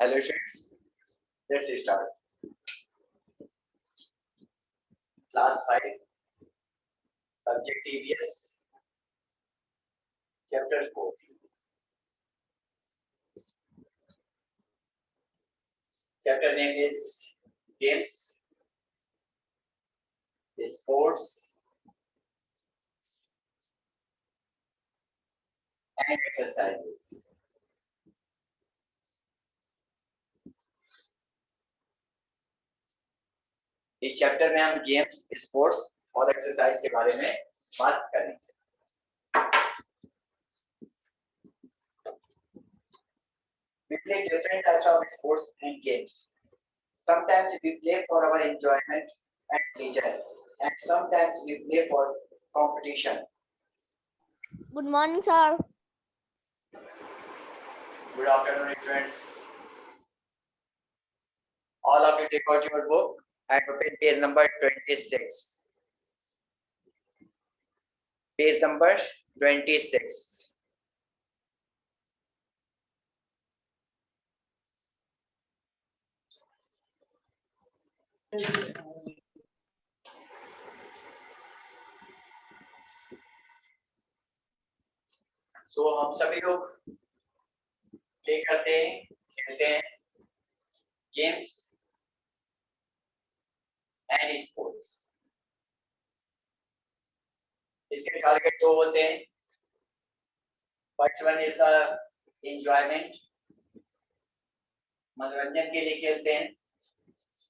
Hello students, let's start. Class 5, subject EVS, chapter 4. Chapter name is Games, Sports and Exercises. इस chapter में हम games, sports और exercise के बारे में बात करेंगे. We play different types of sports and games. Sometimes we play for our enjoyment and pleasure, and sometimes we play for competition. Good morning, sir. Good afternoon, students. All of you take out your book and open page number 26. Page number 26. So हम सभी लोग play करते हैं, खेलते हैं games and sports. इसके target दो होते हैं. First one is the enjoyment, मनोरंजन के लिए खेलते हैं,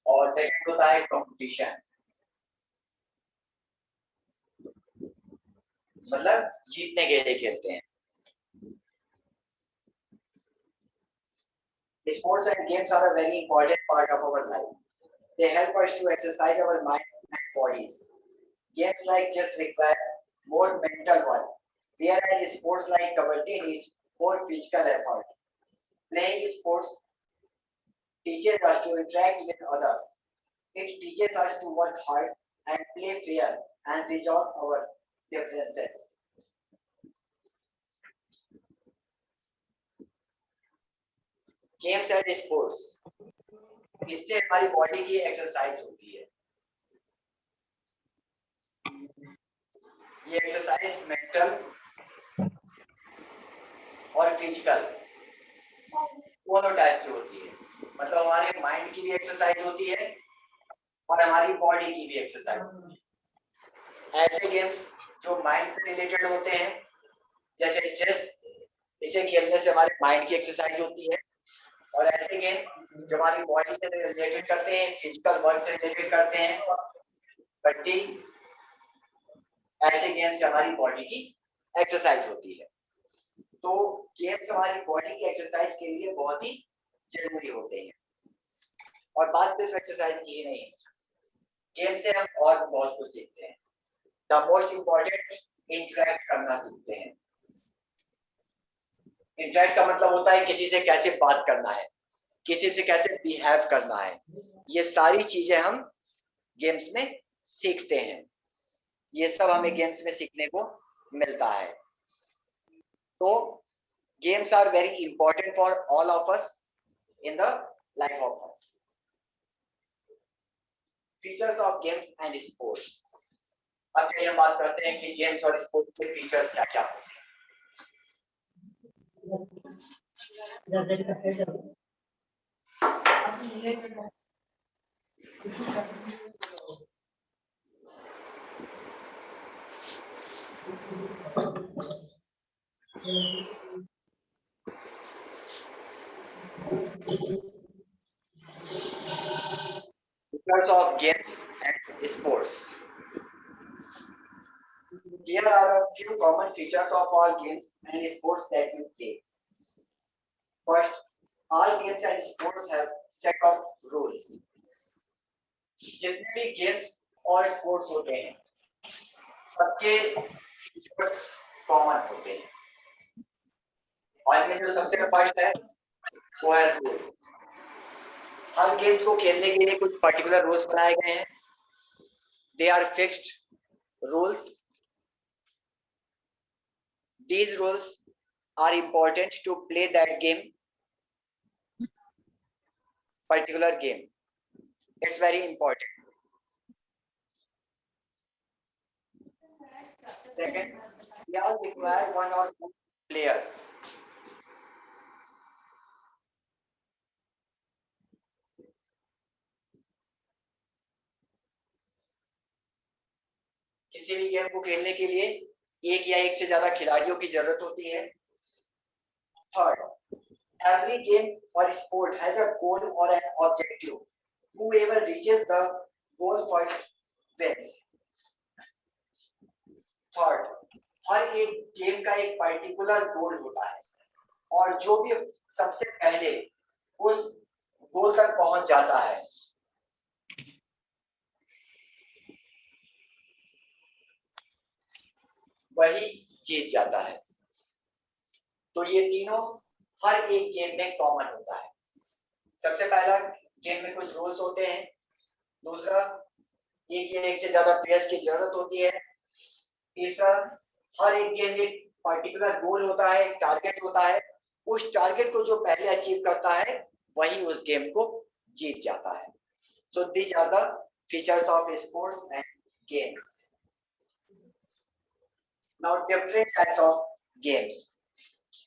और सेकंड होता है कंपटीशन, मतलब जीतने के लिए खेलते हैं. Sports and games are a very important part of our life. They help us to exercise our minds and bodies. Games like chess require more mental work, whereas sports like kabaddi need more physical effort. Playing sports teaches us to interact with others. It teaches us to work hard and play fair and resolve our differences. Games and sports, इससे हमारी body की exercise होती है. ये exercise mental और physical दोनों type की होती है. मतलब हमारे माइंड की भी एक्सरसाइज होती है और हमारी बॉडी की भी एक्सरसाइज होती है. ऐसे गेम्स जो माइंड से रिलेटेड होते हैं, जैसे चेस, इसे खेलने से हमारे माइंड की एक्सरसाइज होती है. और ऐसे गेम जो हमारी बॉडी से रिलेटेड करते हैं, फिजिकल वर्क से रिलेटेड करते हैं, कबड्डी, ऐसे गेम से हमारी बॉडी की एक्सरसाइज होती है. तो गेम्स हमारी बॉडी की एक्सरसाइज के लिए बहुत ही जरूरी होते हैं. और बात सिर्फ एक्सरसाइज की ही नहीं है, गेम से हम और बहुत कुछ सीखते हैं. द मोस्ट इम्पोर्टेंट, इंटरेक्ट करना सीखते हैं. इंटरेक्ट का मतलब होता है किसी से कैसे बात करना है, किसी से कैसे बिहेव करना है. ये सारी चीजें हम गेम्स में सीखते हैं. ये सब हमें गेम्स में सीखने को मिलता है. तो games are very important for all of us in the life of us. Features of games and sports. अब चलिए हम बात करते हैं कि गेम्स और स्पोर्ट्स के फीचर्स क्या क्या होते हैं. Features of games and sports. Here are a few common features of all games and sports that we play. First, all games and sports have set of rules. जितने भी games और sports होते हैं, सबके फीचर्स कॉमन होते हैं. और इनमें जो सबसे फर्स्ट है वो है रूल्स. हर गेम्स को खेलने के लिए कुछ पर्टिकुलर रूल्स बनाए गए हैं. They are fixed rules. These rules are important to play that game. particular game. It's very important. Second, we all require one or two players. किसी भी गेम को खेलने के लिए एक या एक से ज्यादा खिलाड़ियों की जरूरत होती है. Third, every game or sport has a goal or an objective. Whoever reaches the goal first wins. Third, हर एक गेम का एक पर्टिकुलर गोल होता है और जो भी सबसे पहले उस गोल तक पहुंच जाता है वही जीत जाता है. तो ये तीनों हर एक गेम में कॉमन होता है. सबसे पहला, गेम में कुछ रूल्स होते हैं. दूसरा, एक या एक से ज्यादा प्लेयर्स की जरूरत होती है. तीसरा, हर एक गेम में एक पर्टिकुलर गोल होता है, टारगेट होता है. उस टारगेट को जो पहले अचीव करता है वही उस गेम को जीत जाता है. So these are the features of sports and games. Now different types of games.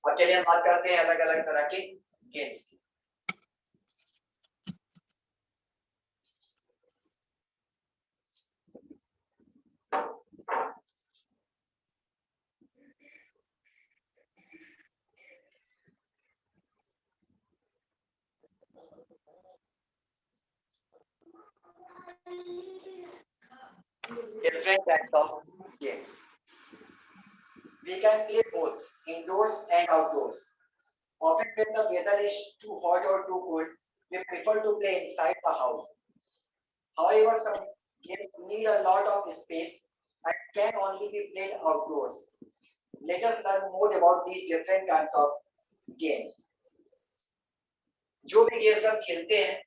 अब चलिए हम बात करते हैं अलग अलग तरह के गेम्स की. Different types of games. We can play both indoors and outdoors. Often when the weather is too hot or too cold, we prefer to play inside the house. However, some games need a lot of space and can only be played outdoors. Let us learn more about these different kinds of games. जो भी games हम खेलते हैं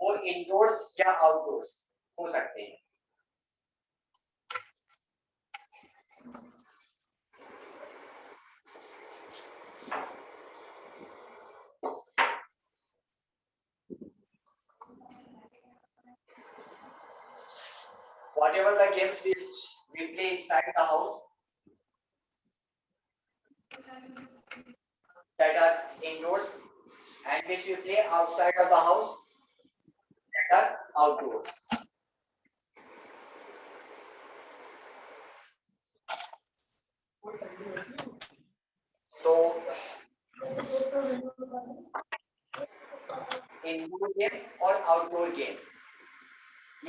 वो endorse या outdoors हो सकते हैं. Whatever the games we play inside the house that are indoors and which we play outside of the house that are outdoors. तो इंडोर गेम और आउटडोर गेम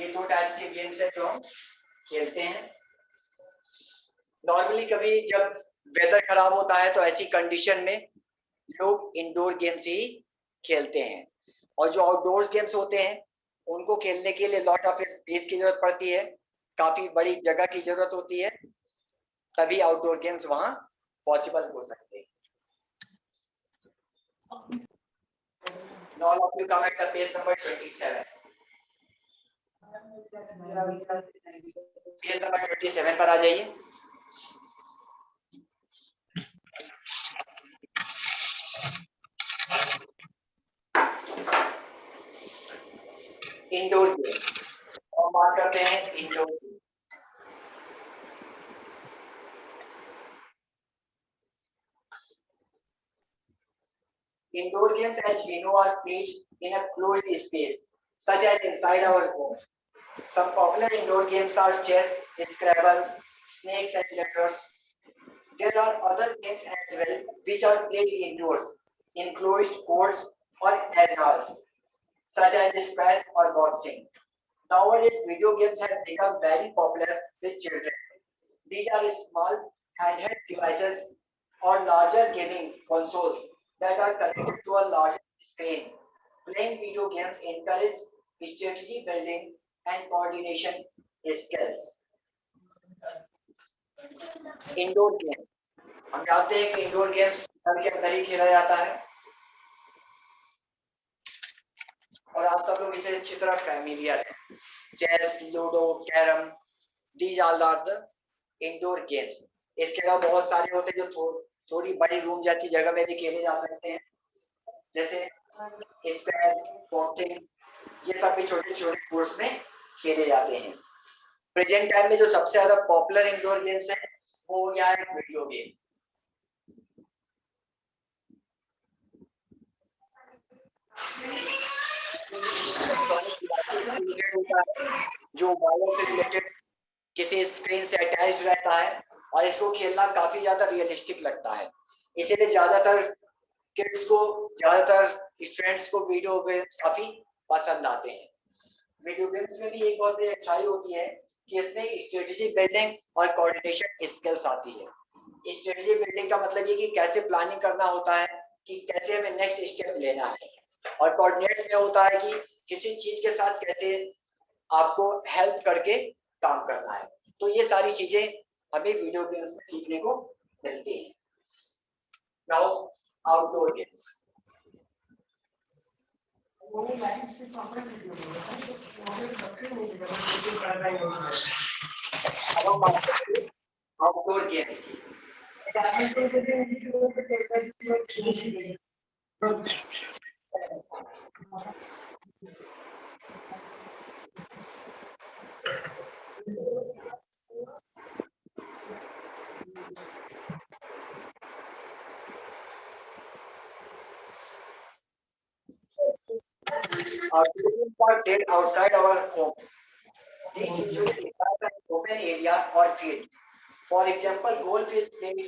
ये दो टाइप्स के गेम्स है जो हम खेलते हैं. नॉर्मली कभी जब वेदर खराब होता है तो ऐसी कंडीशन में लोग इंडोर गेम्स ही खेलते हैं और जो आउटडोर्स गेम्स होते हैं उनको खेलने के लिए लॉट ऑफ स्पेस की जरूरत पड़ती है, काफी बड़ी जगह की जरूरत होती है, तभी आउटडोर गेम्स वहां पॉसिबल हो सकते हैं. Now all of you come at the page number 27. Page number 27 पर आ जाइए. इंडोर गेम्स और बात करते हैं indoor game. Indoor games, as we know, are played in a closed space, such as inside our home. Some popular indoor games are chess, Scrabble, snakes and ladders. There are other games as well which are played indoors, in closed courts or arenas, such as squash or boxing. Nowadays, video games have become very popular with children. These are small handheld devices or larger gaming consoles that are connected to a large screen. Playing video games encourages strategy building and coordination skills. Indoor game हम जानते हैं कि indoor games घर के अंदर ही खेला जाता है और आप सब लोग इसे अच्छी तरह फैमिलियर हैं. Chess, ludo, carrom, these all are the indoor games. इसके अलावा बहुत सारे होते हैं जो थोड़ी बड़ी रूम जैसी जगह में भी खेले जा सकते हैं, जैसे स्क्वैश, बॉक्सिंग, ये सब भी छोटे छोटे कोर्स में खेले जाते हैं। प्रेजेंट टाइम में जो सबसे ज्यादा पॉपुलर इंडोर गेम्स है वो हो गया है वीडियो गेम। जो मोबाइल से रिलेटेड किसी स्क्रीन से अटैच रहता है और इसको खेलना काफी ज्यादा रियलिस्टिक लगता है, इसीलिए ज्यादातर किड्स को, ज्यादातर स्टूडेंट्स को वीडियो गेम्स काफी पसंद आते हैं। वीडियो गेम्स में भी एक बहुत बड़ी अच्छाई होती है कि इसमें स्ट्रेटेजी बिल्डिंग और कोऑर्डिनेशन स्किल्स आती है। स्ट्रेटेजी बिल्डिंग का मतलब ये कि कैसे प्लानिंग करना होता है कि कैसे हमें नेक्स्ट स्टेप लेना है, और कोऑर्डिनेट में होता है कि किसी चीज के साथ कैसे आपको हेल्प करके काम करना है। तो ये सारी चीजें हमें वीडियो गेम्स में सीखने को मिलती हैं। Now outdoor games. Outdoor games की outdoor games are played outside our homes. These usually require an open area or field. For example, golf is played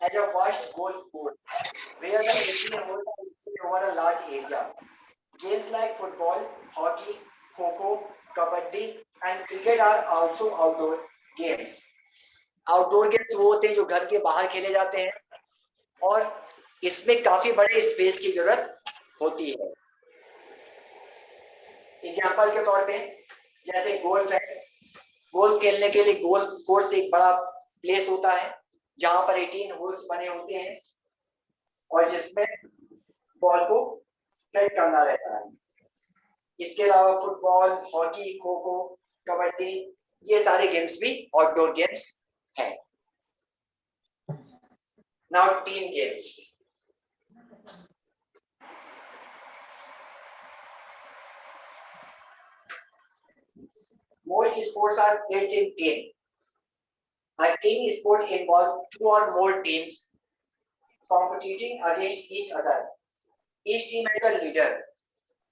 at a vast golf course where the 18 holes are played over a large area. Games like football, hockey, kho-kho, kabaddi, and cricket are also outdoor games. Outdoor games वो होते हैं जो घर के बाहर खेले जाते हैं और इसमें काफी बड़े स्पेस की जरूरत होती है। एग्जाम्पल के तौर पे जैसे गोल्फ है, गोल्फ खेलने के लिए गोल्फ कोर्स एक बड़ा प्लेस होता है जहां पर 18 होल्स बने होते हैं और जिसमें बॉल को स्ट्राइक करना रहता है। इसके अलावा फुटबॉल, हॉकी, खो खो, कबड्डी, ये सारे गेम्स भी आउटडोर गेम्स हैं। Now team games. Most sports are played in team. A team sport involves two or more teams competing against each other. Each team has a leader.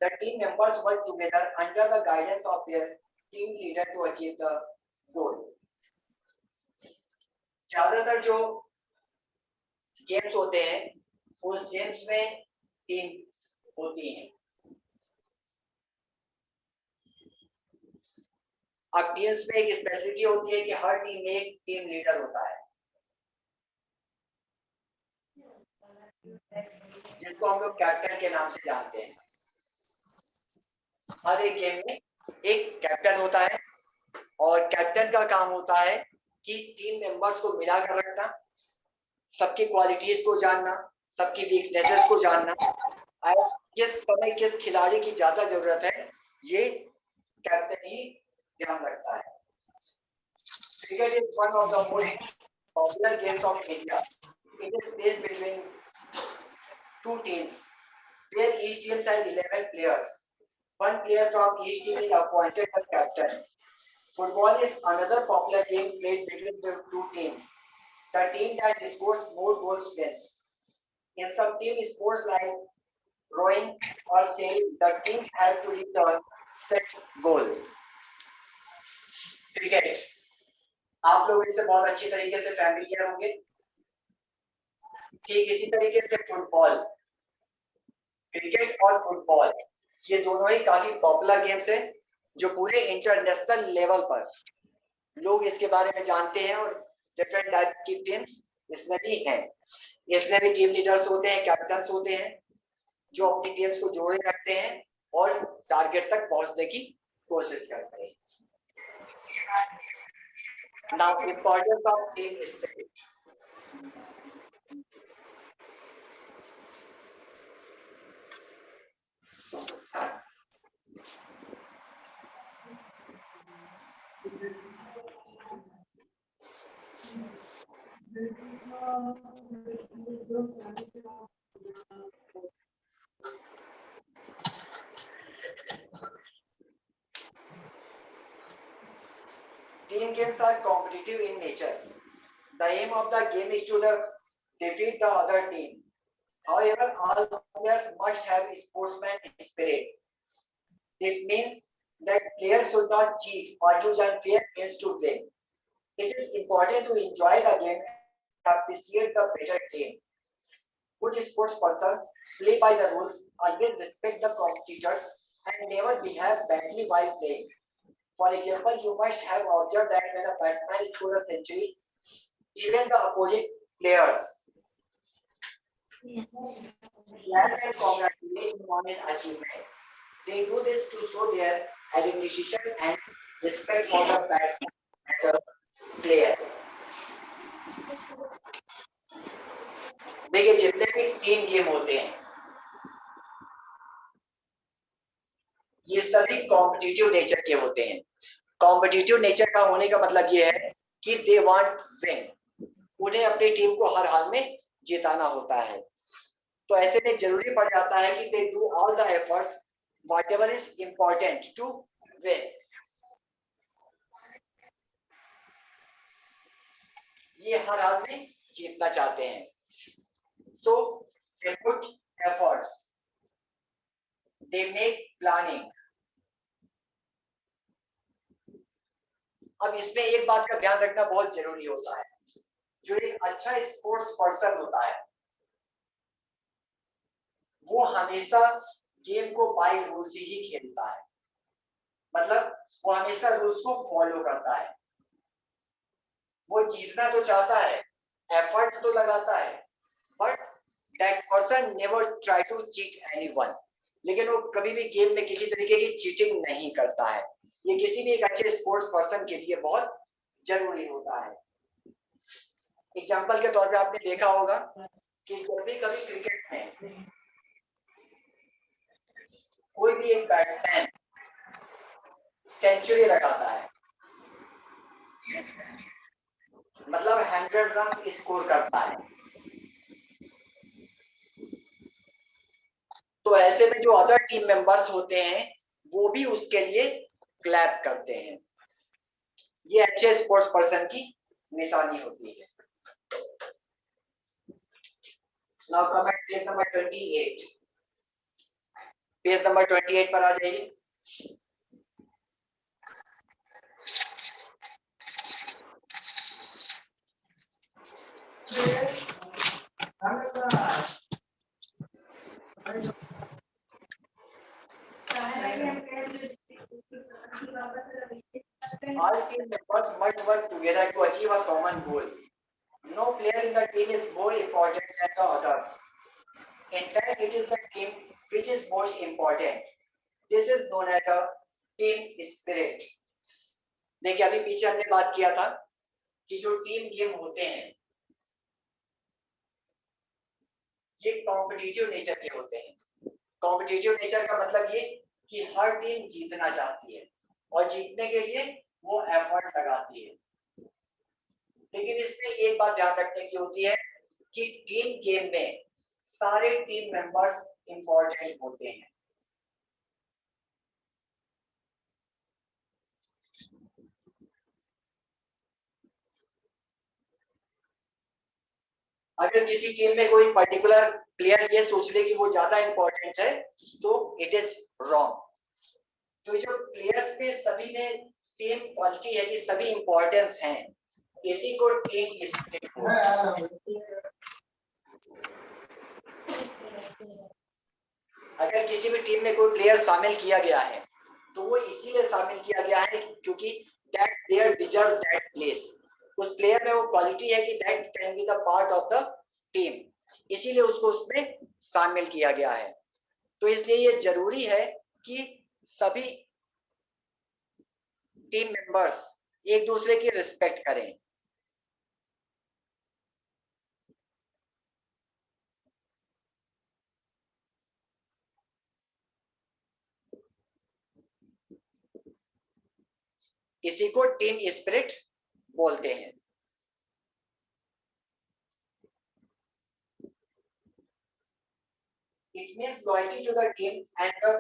The team members work together under the guidance of their team leader to achieve the goal. ज्यादातर जो games होते हैं उस games में teams होती हैं। अब teams में एक स्पेशलिटी होती है कि हर टीम में एक टीम लीडर होता है जिसको हम लोग कैप्टन के नाम से जानते हैं। हर एक गेम में एक कैप्टन होता है और कैप्टन का काम होता है कि टीम मेंबर्स को मिलाकर रखना, सबकी क्वालिटीज को जानना, सबकी वीकनेसेस को जानना, और किस समय किस खिलाड़ी की ज्यादा जरूरत है ये कैप्टन ही ध्यान रखता है। Cricket is one of the most popular games of India. It is played between two teams where each team has 11 players. One player from each team is appointed as captain. Football is another popular game played between the two teams. The team that scores more goals wins. In some team sports like rowing or sailing, the teams have to reach a set goal. Cricket. आप लोग इससे बहुत अच्छी तरीके से familiar होंगे। ठीक इसी तरीके से फुटबॉल, क्रिकेट और फुटबॉल ये दोनों ही काफी पॉपुलर गेम्स हैं जो पूरे इंटरनेशनल लेवल पर लोग इसके बारे में जानते हैं और डिफरेंट टाइप की टीम्स इसमें भी हैं। इसमें भी टीम लीडर्स होते हैं, कैप्टन्स होते हैं जो अपनी टीम्स को जोड़े रखते हैं और टारगेट तक पहुंचने की कोशिश करते हैं। Now importance of team spirit. team games are competitive in nature. The aim of the game is to defeat the other team. However, all players must have sportsman spirit. This means that players should not cheat or use unfair means to win. It is important to enjoy the game and appreciate the better team. Good sports persons play by the rules, always respect the competitors, and never behave badly while playing. For example, you must have observed that when a batsman scores a century, even the opposite players clap and congratulate him on his achievement. They do this to show their admiration and respect for the batsman as a player. देखिए जितने भी team game होते हैं ये सभी competitive nature के होते हैं. कॉम्पिटिटिव नेचर का होने का मतलब ये है कि दे वांट विन. उन्हें अपनी टीम को हर हाल में जिताना होता है. तो ऐसे में जरूरी पड़ जाता है कि they do all the efforts whatever is important to win. ये हर हाल में जीतना चाहते हैं. So they put efforts, they make planning. अब इसमें एक बात का ध्यान रखना बहुत जरूरी होता है. जो एक अच्छा स्पोर्ट्स पर्सन होता है वो हमेशा गेम को बाय रूल्स ही खेलता है. मतलब वो हमेशा रूल्स को फॉलो करता है. वो जीतना तो चाहता है, एफर्ट तो लगाता है, but that person never try to cheat anyone. लेकिन वो कभी भी गेम में किसी तरीके की चीटिंग नहीं करता है. ये किसी भी एक अच्छे स्पोर्ट्स पर्सन के लिए बहुत जरूरी होता है. एग्जाम्पल के तौर पे आपने देखा होगा कि जब भी कभी क्रिकेट में कोई भी एक बैट्समैन सेंचुरी लगाता है, मतलब 100 रन स्कोर करता है, तो ऐसे में जो अदर टीम मेंबर्स होते हैं वो भी उसके लिए क्लैप करते हैं. ये अच्छे स्पोर्ट्स पर्सन की निशानी होती है. Now come at page number 28. Page number 28 पर आ जाइए. All team members must work together to achieve a common goal. No player in the team is more important than the others. In fact, it is the team which is most important. This is known as a team spirit. देखिए अभी पीछे हमने बात किया था कि जो team game होते हैं ये कॉम्पिटिटिव नेचर के होते हैं. कॉम्पिटिटिव नेचर का मतलब ये कि हर टीम जीतना चाहती है और जीतने के लिए वो एफर्ट लगाती है. लेकिन इसमें एक बात ध्यान रखने की होती है कि टीम गेम में सारे टीम मेंबर्स इंपॉर्टेंट होते हैं. अगर किसी टीम में कोई पर्टिकुलर प्लेयर ये सोच ले कि वो ज्यादा इंपॉर्टेंट है तो इट इज रॉन्ग. तो जो प्लेयर्स में सभी में सेम क्वालिटी है कि सभी इंपॉर्टेंस हैं, इसी को टीम स्पिरिट बोलते हैं. अगर किसी भी टीम में कोई प्लेयर शामिल किया गया है तो वो इसीलिए शामिल किया गया है क्योंकि that player deserve that place. उस प्लेयर में वो क्वालिटी है कि that can be the part of the team, इसीलिए उसको उसमें शामिल किया गया है. तो इसलिए ये जरूरी है कि सभी टीम मेंबर्स एक दूसरे की रिस्पेक्ट करें. इसी को टीम स्पिरिट बोलते हैं. It means loyalty to the team and the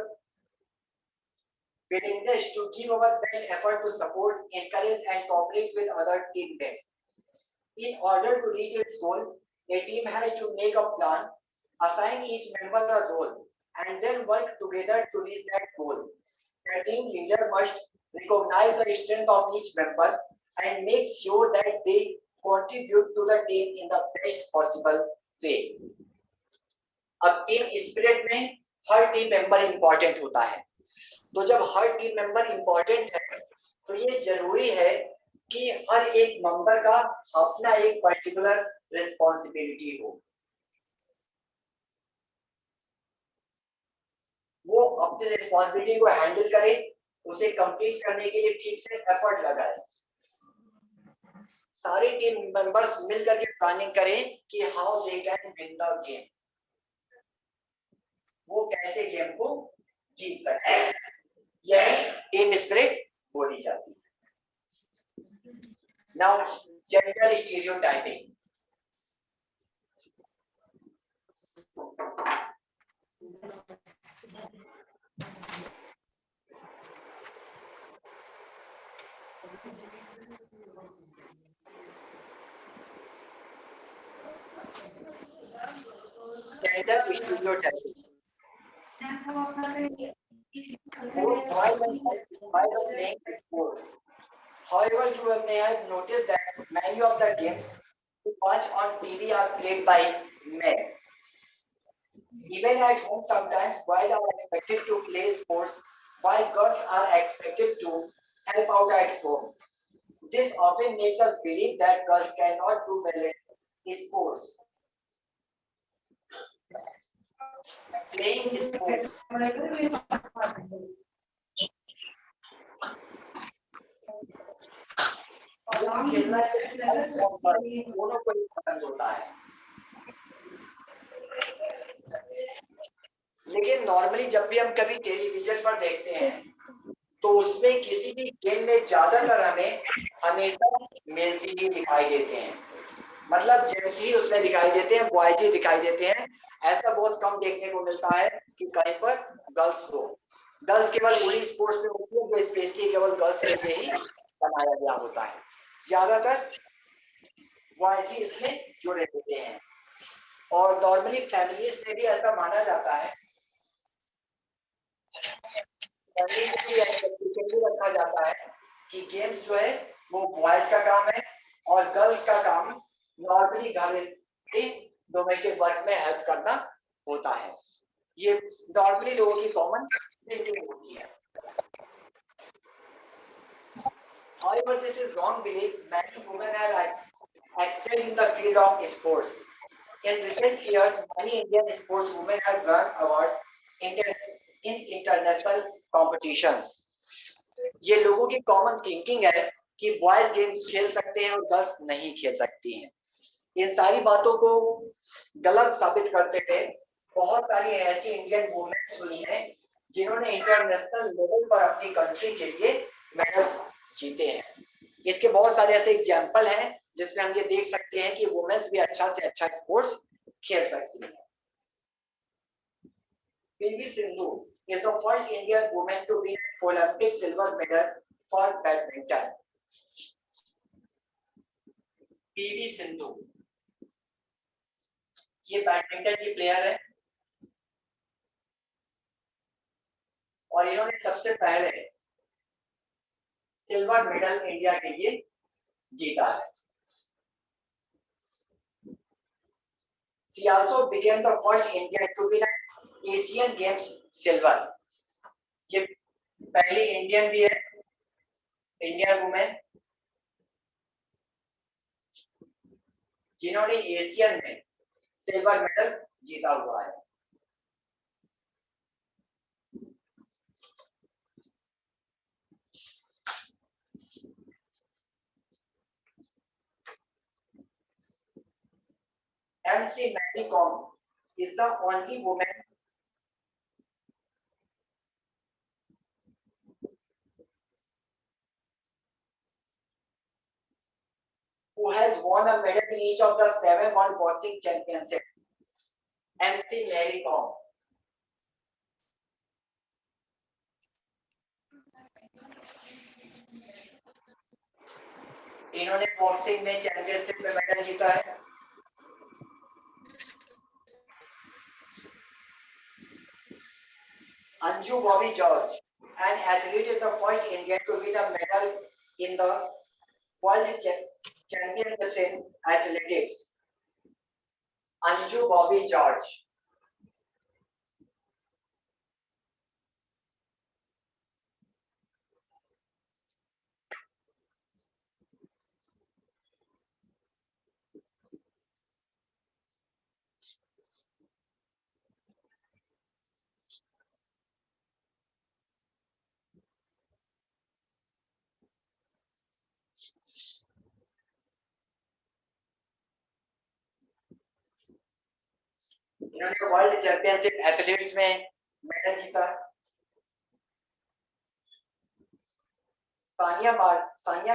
willingness to give our best effort to support, encourage, and cooperate with other teammates. In order to reach its goal, a team has to make a plan, assign each member a role, and then work together to reach that goal. The team leader must recognize the strength of each member and make sure that they contribute to the team in the best possible way. अब team spirit में हर team member important होता है। तो जब हर team member important है तो ये जरूरी है कि हर एक मेंबर का अपना एक पर्टिकुलर रिस्पॉन्सिबिलिटी हो, वो अपनी रिस्पॉन्सिबिलिटी को हैंडल करे, उसे कंप्लीट करने के लिए ठीक से एफर्ट लगाए। सारे टीम मेंबर्स मिलकर के प्लानिंग करें कि how they can win the game, वो कैसे गेम को जीत सकते हैं। यही टीम स्पिरिट बोली जाती है। Now gender stereotyping. Gender stereotyping. Both boys and girls are playing sports. However, you may have noticed that many of the games you watch on TV are played by men. Even at home, sometimes boys are expected to play sports while girls are expected to help out at home. This often makes us believe that girls cannot do well in sports. Playing sports. दोनों को पसंद होता है, लेकिन normally जब भी हम कभी टेलीविजन पर देखते हैं तो उसमें किसी भी गेम में ज्यादातर हमें हमेशा मेल्स ही दिखाई देते हैं, मतलब जेंट्स ही उसमें दिखाई देते हैं, बॉयज ही दिखाई देते हैं। ऐसा बहुत कम देखने को मिलता है कि कहीं पर गर्ल्स हो। गर्ल्स केवल वही स्पोर्ट्स में होती है जो स्पेशली केवल गर्ल्स के लिए ही बनाया गया होता है। ज्यादातर बॉयज ही इसमें जुड़े होते हैं और नॉर्मली फैमिलीज में भी ऐसा माना जाता है, फैमिली में भी एक्सपेक्टेशन रखा जाता है कि गेम्स जो है वो बॉयज का काम है और गर्ल्स का काम नॉर्मली घर के डोमेस्टिक वर्क में हेल्प करना होता है। ये नॉर्मली लोगों की कॉमन थिंकिंग होती है। However, this is wrong belief. Many women have excelled in the field of sports. In recent years, many Indian sports women have won awards in international competitions. ये लोगों की कॉमन थिंकिंग है कि boys game खेल सकते हैं और girls नहीं खेल सकती हैं। इन सारी बातों को गलत साबित करते हुए बहुत सारी ऐसी इंडियन वुमेन हुई हैं जिन्होंने इंटरनेशनल लेवल पर अपनी कंट्री के लिए मेडल्स जीते हैं। इसके बहुत सारे ऐसे एग्जाम्पल हैं जिसमें हम ये देख सकते हैं कि वुमेन्स भी अच्छा से अच्छा स्पोर्ट्स खेल सकती हैं। PV Sindhu is the first Indian woman to win Olympic silver medal for badminton. PV Sindhu ये बैडमिंटन की प्लेयर है और इन्होंने सबसे पहले सिल्वर मेडल इंडिया के लिए जीता है। She also became the first Indian to win Asian Games silver. ये पहली इंडियन भी है, इंडियन वुमेन जिन्होंने एशियन में सिल्वर मेडल जीता हुआ है। MC Mary Kom is the only woman who has won a medal in each of the 7 World Boxing Championships. MC Mary Kom. इन्होंने बॉक्सिंग में चैंपियनशिप में मेडल जीता है। Anju Bobby George, an athlete, is the first Indian to win a medal in the World Championships in athletics. Anju Bobby George. इन्होंने world championship athletes में medal जीता। Sania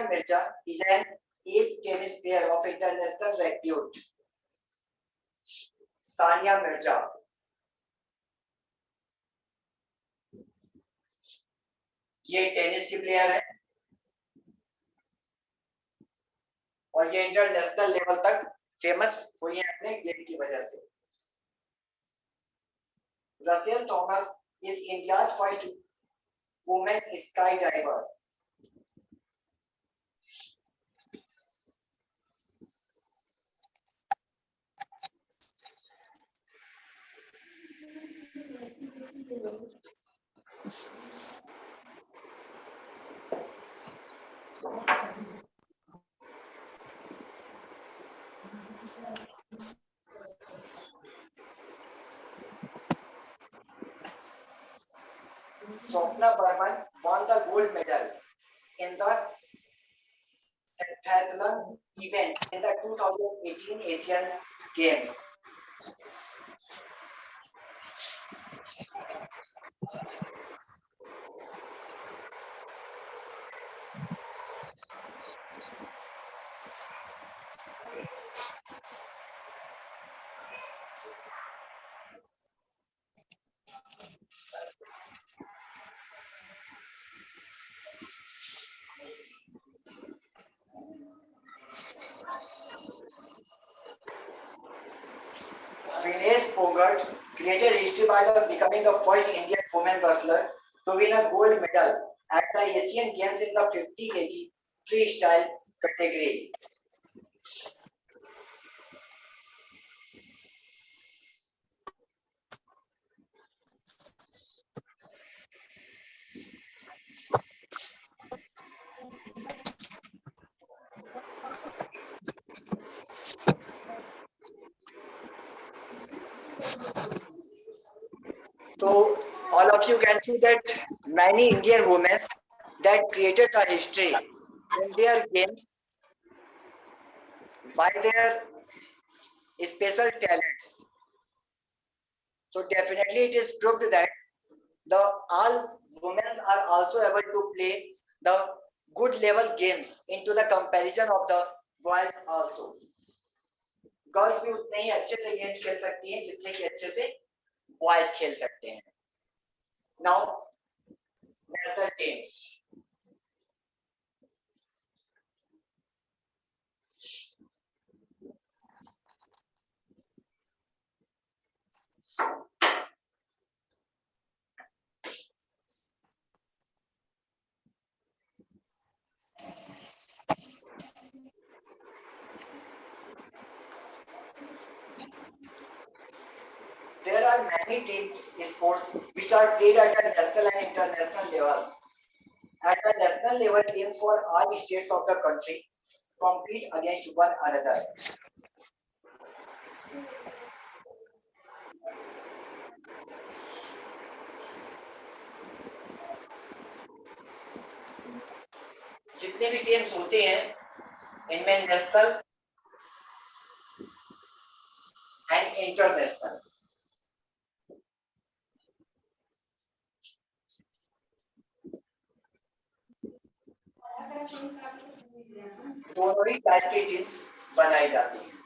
Mirza is an ace tennis player of international repute. Sania Mirza ये tennis की player है और ये international level तक famous हुई है अपने गेम की वजह से। Russell Thomas is India's first woman skydiver. Swapna Burman won the gold medal in the heptathlon event in the 2018 Asian Games. Vinesh Fogart created history by becoming the first Indian woman wrestler to win a gold medal at the Asian Games in the 50 kg freestyle category. So all of you can see that many Indian women that created the history in their games by their special talents. So definitely it is proved that the all women are also able to play the good level games into the comparison of the boys also. Girls भी उतने ही अच्छे से game खेल सकती हैं जितने कि अच्छे से बॉयज खेल सकते हैं। Now national teams There are many team sports which are played at the national and international levels. At the national level, teams for all states of the country compete against one another. जितने भी teams होते हैं इनमें national and international दोनों ही type की teams बनाई जाती हैं।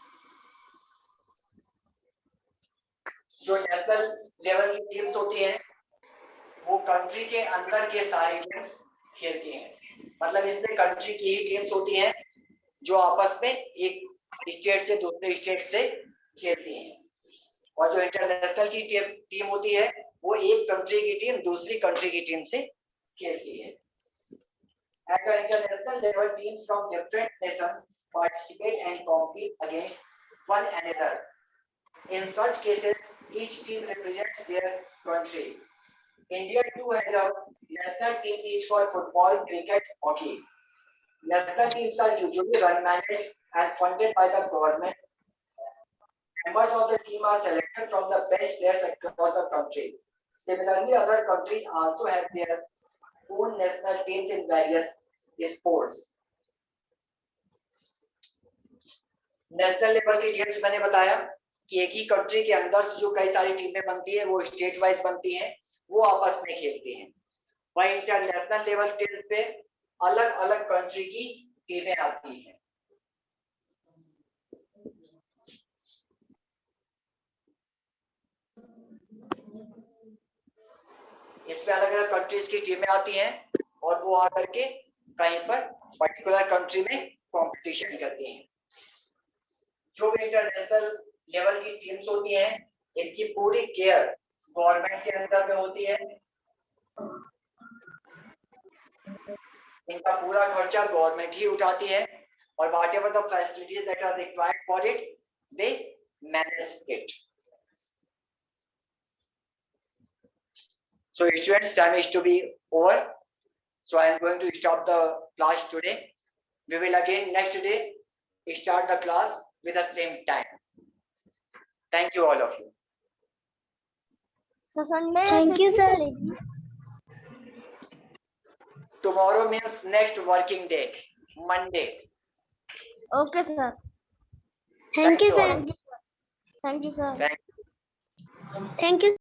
जो नेशनल लेवल की टीम्स होती हैं वो कंट्री के अंदर के सारे गेम्स खेलती हैं, मतलब इसमें कंट्री की ही टीम्स होती हैं जो आपस में एक स्टेट से दूसरे स्टेट से खेलती हैं। और जो इंटरनेशनल की टीम होती है वो एक कंट्री की टीम दूसरी कंट्री की टीम से खेलती है। At the international level, teams from different nations participate and compete against one another. In such cases, each team represents their country. India too has a national team each for football, cricket, hockey. National teams are usually run, managed, and funded by the government. Members of the team are selected from the best players across the country. Similarly, other countries also have their own national teams in various sports. National level की teams मैंने बताया कि एक ही country के अंदर जो कई सारी टीमें बनती है वो स्टेट वाइज बनती हैं, वो आपस में खेलती हैं। वहीं इंटरनेशनल लेवल टीम पे अलग अलग कंट्री की टीमें आती हैं। इसमें अलग अलग कंट्रीज की टीमें आती हैं और वो आकर के कहीं पर पर्टिकुलर कंट्री में कंपटीशन करती हैं। जो भी इंटरनेशनल लेवल की टीम्स होती हैं इनकी पूरी केयर गवर्नमेंट के अंदर में होती है। इनका पूरा खर्चा गवर्नमेंट ही उठाती है और whatever the facilities that are required for it they manage it. So students, time is to be over. So I am going to stop the class today. We will again next day start the class with the same time. Thank you all of you. So Sunday Thank you, sir. Tomorrow means next working day, Monday. Okay, sir. Thank you, all. sir. Thank you, sir. Thank you. Thank you.